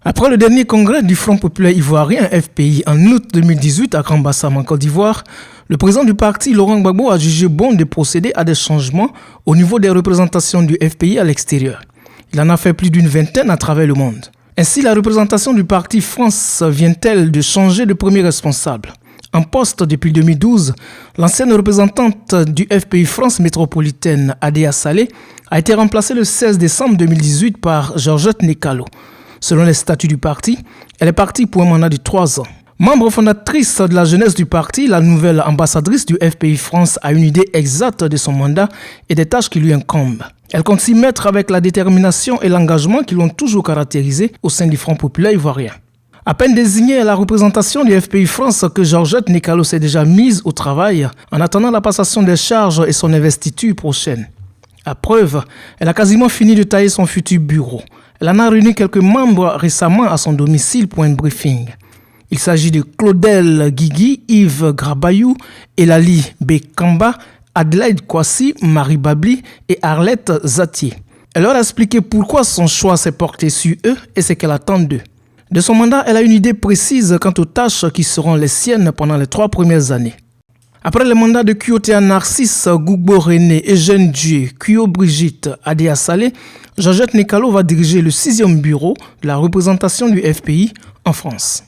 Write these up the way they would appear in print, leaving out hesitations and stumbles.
Après le dernier congrès du Front populaire ivoirien FPI en août 2018 à Grand Bassam en Côte d'Ivoire, le président du parti, Laurent Gbagbo, a jugé bon de procéder à des changements au niveau des représentations du FPI à l'extérieur. Il en a fait plus d'une vingtaine à travers le monde. Ainsi, la représentation du parti France vient-elle de changer de premier responsable. En poste depuis 2012, l'ancienne représentante du FPI France métropolitaine, Adéa Saleh, a été remplacée le 16 décembre 2018 par Georgette Nekalo. Selon les statuts du parti, elle est partie pour un mandat de 3 ans. Membre fondatrice de la jeunesse du parti, la nouvelle ambassadrice du FPI France a une idée exacte de son mandat et des tâches qui lui incombent. Elle compte s'y mettre avec la détermination et l'engagement qui l'ont toujours caractérisé au sein du Front populaire ivoirien. À peine désignée à la représentation du FPI France que Georgette Nekalo s'est déjà mise au travail en attendant la passation des charges et son investiture prochaine. À preuve, elle a quasiment fini de tailler son futur bureau. Elle en a réuni quelques membres récemment à son domicile pour un briefing. Il s'agit de Claudel Guigui, Yves Grabayou, Elali Bekamba, Adelaide Kwasi, Marie Babli et Arlette Zatier. Elle leur a expliqué pourquoi son choix s'est porté sur eux et ce qu'elle attend d'eux. De son mandat, elle a une idée précise quant aux tâches qui seront les siennes pendant les 3 premières années. Après le mandat de Kyotea Narcisse, Gougbo René, Eugène Dieu, Kuyo Brigitte, Adéa Saleh, Georgette Nekalo va diriger le 6e bureau de la représentation du FPI en France.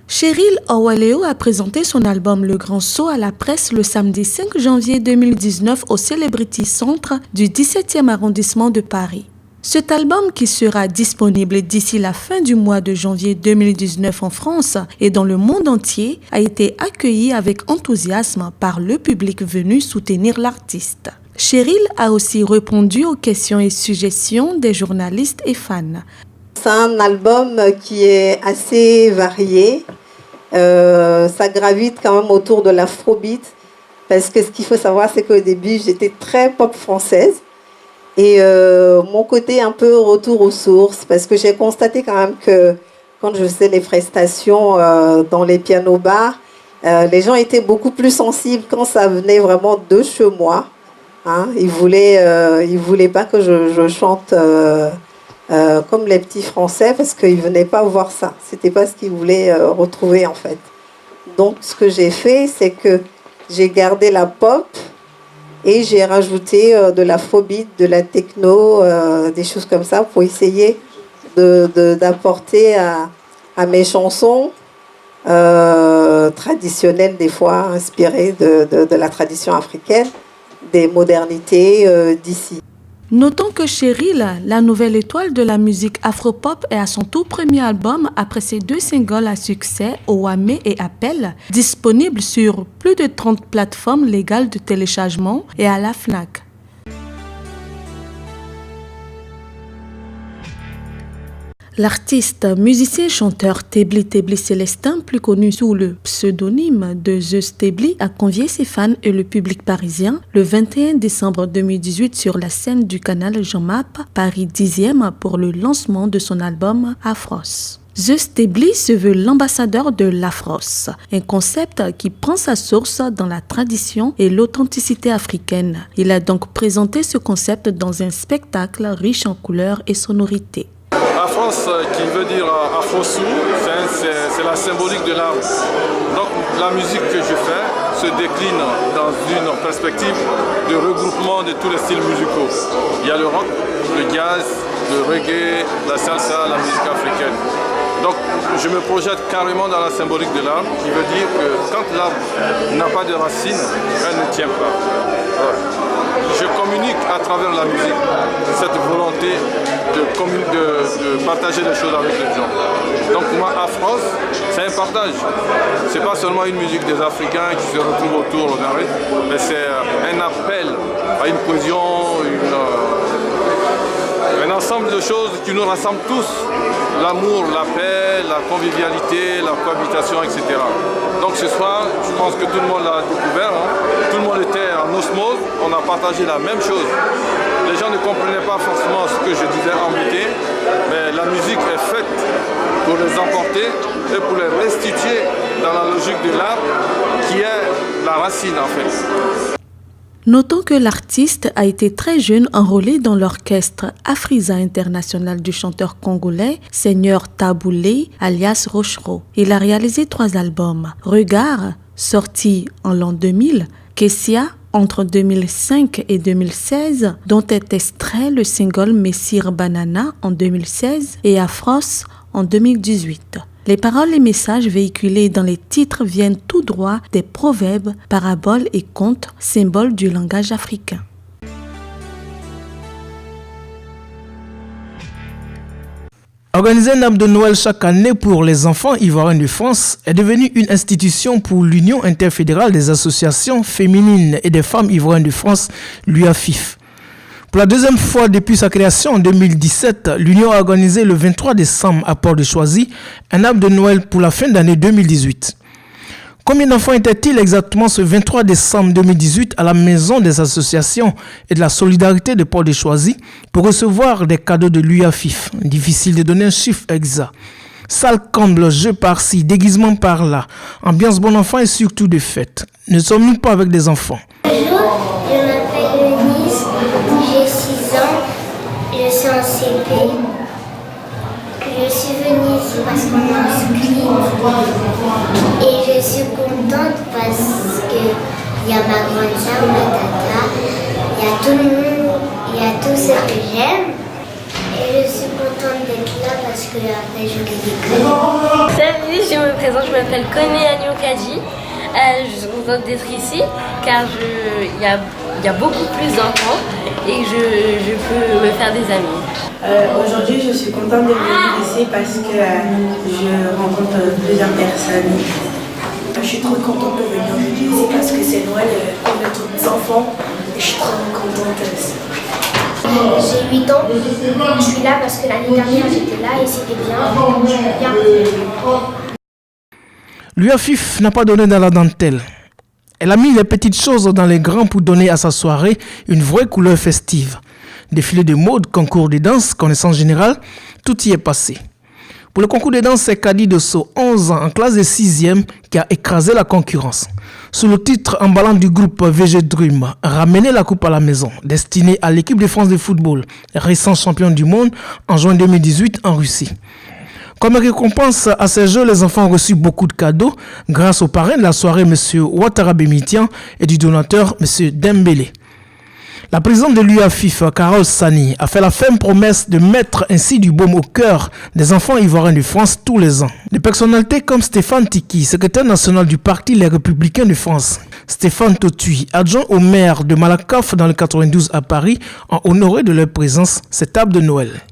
Cheryl Owaleo a présenté son album Le Grand Saut à la presse le samedi 5 janvier 2019 au Celebrity Centre du 17e arrondissement de Paris. Cet album, qui sera disponible d'ici la fin du mois de janvier 2019 en France et dans le monde entier, a été accueilli avec enthousiasme par le public venu soutenir l'artiste. Cheryl a aussi répondu aux questions et suggestions des journalistes et fans. C'est un album qui est assez varié. Ça gravite quand même autour de l'afrobeat, parce que ce qu'il faut savoir, c'est qu'au début, j'étais très pop française. Et mon côté un peu retour aux sources, parce que j'ai constaté quand même que quand je faisais les prestations dans les pianos-bars, les gens étaient beaucoup plus sensibles quand ça venait vraiment de chez moi. Hein. Ils voulaient pas que je chante comme les petits Français, parce qu'ils ne venaient pas voir ça. C'était pas ce qu'ils voulaient retrouver en fait. Donc ce que j'ai fait, c'est que j'ai gardé la pop, et j'ai rajouté de l'afrobeat, de la techno, des choses comme ça pour essayer d'apporter à mes chansons traditionnelles, des fois inspirées de la tradition africaine, des modernités d'ici. Notons que Cheryl, la nouvelle étoile de la musique afropop, est à son tout premier album après ses 2 singles à succès, Owame et Appel, disponibles sur plus de 30 plateformes légales de téléchargement et à la Fnac. L'artiste, musicien, chanteur Tebli Célestin, plus connu sous le pseudonyme de Zeus Tebli, a convié ses fans et le public parisien le 21 décembre 2018 sur la scène du canal Jean Mappe, Paris 10e, pour le lancement de son album Afros. Zeus Tebli se veut l'ambassadeur de l'Afros, un concept qui prend sa source dans la tradition et l'authenticité africaine. Il a donc présenté ce concept dans un spectacle riche en couleurs et sonorités. Afros, qui veut dire Afro-Sou, c'est la symbolique de l'art. Donc la musique que je fais se décline dans une perspective de regroupement de tous les styles musicaux. Il y a le rock, le jazz, le reggae, la salsa, la musique africaine. Donc je me projette carrément dans la symbolique de l'art, qui veut dire que quand l'art n'a pas de racines, elle ne tient pas. Je communique à travers la musique cette volonté de partager des choses avec les gens. Donc moi, Afros, c'est un partage. C'est pas seulement une musique des Africains qui se retrouvent autour d'un rythme, mais c'est un appel à une cohésion, un ensemble de choses qui nous rassemblent tous. L'amour, la paix, la convivialité, la cohabitation, etc. Donc ce soir, je pense que tout le monde l'a découvert. Tout le monde était en osmose, on a partagé la même chose. Les gens ne comprenaient pas forcément ce que je disais en beauté, mais la musique est faite pour les emporter et pour les restituer dans la logique de l'art qui est la racine en fait. Notons que l'artiste a été très jeune enrôlé dans l'orchestre Afrisa International du chanteur congolais Seigneur Taboulé alias Rochereau. Il a réalisé 3 albums. Regard, sorti en l'an 2000, Kessia, entre 2005 et 2016, dont est extrait le single Messire Banana en 2016 et Afros en 2018. Les paroles et messages véhiculés dans les titres viennent tout droit des proverbes, paraboles et contes, symboles du langage africain. Organiser un arbre de Noël chaque année pour les enfants ivoiriens de France est devenu une institution pour l'Union interfédérale des associations féminines et des femmes ivoiriennes de France, l'UAFIF. Pour la deuxième fois depuis sa création en 2017, l'Union a organisé le 23 décembre à Port-de-Choisy un arbre de Noël pour la fin d'année 2018. Combien d'enfants étaient-ils exactement ce 23 décembre 2018 à la Maison des associations et de la solidarité de Port-de-Choisy pour recevoir des cadeaux de l'UAFIF? Difficile de donner un chiffre exact. Salle comble, jeu par-ci, déguisement par-là, ambiance bon enfant et surtout de fête. Ne sommes-nous pas avec des enfants? Bonjour, je m'appelle Denise, j'ai 6 ans, je suis en CP. Je suis venue ici parce qu'on m'a inscrit et je suis contente parce qu'il y a ma grande sœur, ma tata, il y a tout le monde, il y a tout ce que j'aime et je suis contente d'être là parce que après je vais décoller. Salut, je me présente, je m'appelle Koné Agnon-Kadji. Je suis contente d'être ici car il y a beaucoup plus d'enfants et je peux me faire des amis. Aujourd'hui, je suis contente de venir ici parce que je rencontre plusieurs personnes. Je suis trop contente de venir aujourd'hui ici parce que c'est Noël et on est tous enfants et je suis trop contente aussi. J'ai 8 ans, je suis là parce que l'année dernière j'étais là et c'était bien. Je suis bien. L'UAFIF n'a pas donné dans la dentelle. Elle a mis les petites choses dans les grands pour donner à sa soirée une vraie couleur festive. Défilé de mode, concours de danse, connaissance générale, tout y est passé. Pour le concours de danse, c'est Kadi Dosso, 11 ans, en classe de 6e, qui a écrasé la concurrence. Sous le titre emballant du groupe VG Dream, ramener la coupe à la maison, destinée à l'équipe de France de football, récent champion du monde en juin 2018 en Russie. Comme récompense à ces jeux, les enfants ont reçu beaucoup de cadeaux grâce au parrain de la soirée, M. Ouattara Bémitian, et du donateur, M. Dembélé. La présidente de l'UAFIF, Carole Sani, a fait la ferme promesse de mettre ainsi du baume au cœur des enfants ivoiriens de France tous les ans. Des personnalités comme Stéphane Tiki, secrétaire national du Parti Les Républicains de France, Stéphane Totui, adjoint au maire de Malakoff dans le 92 à Paris, ont honoré de leur présence cette table de Noël.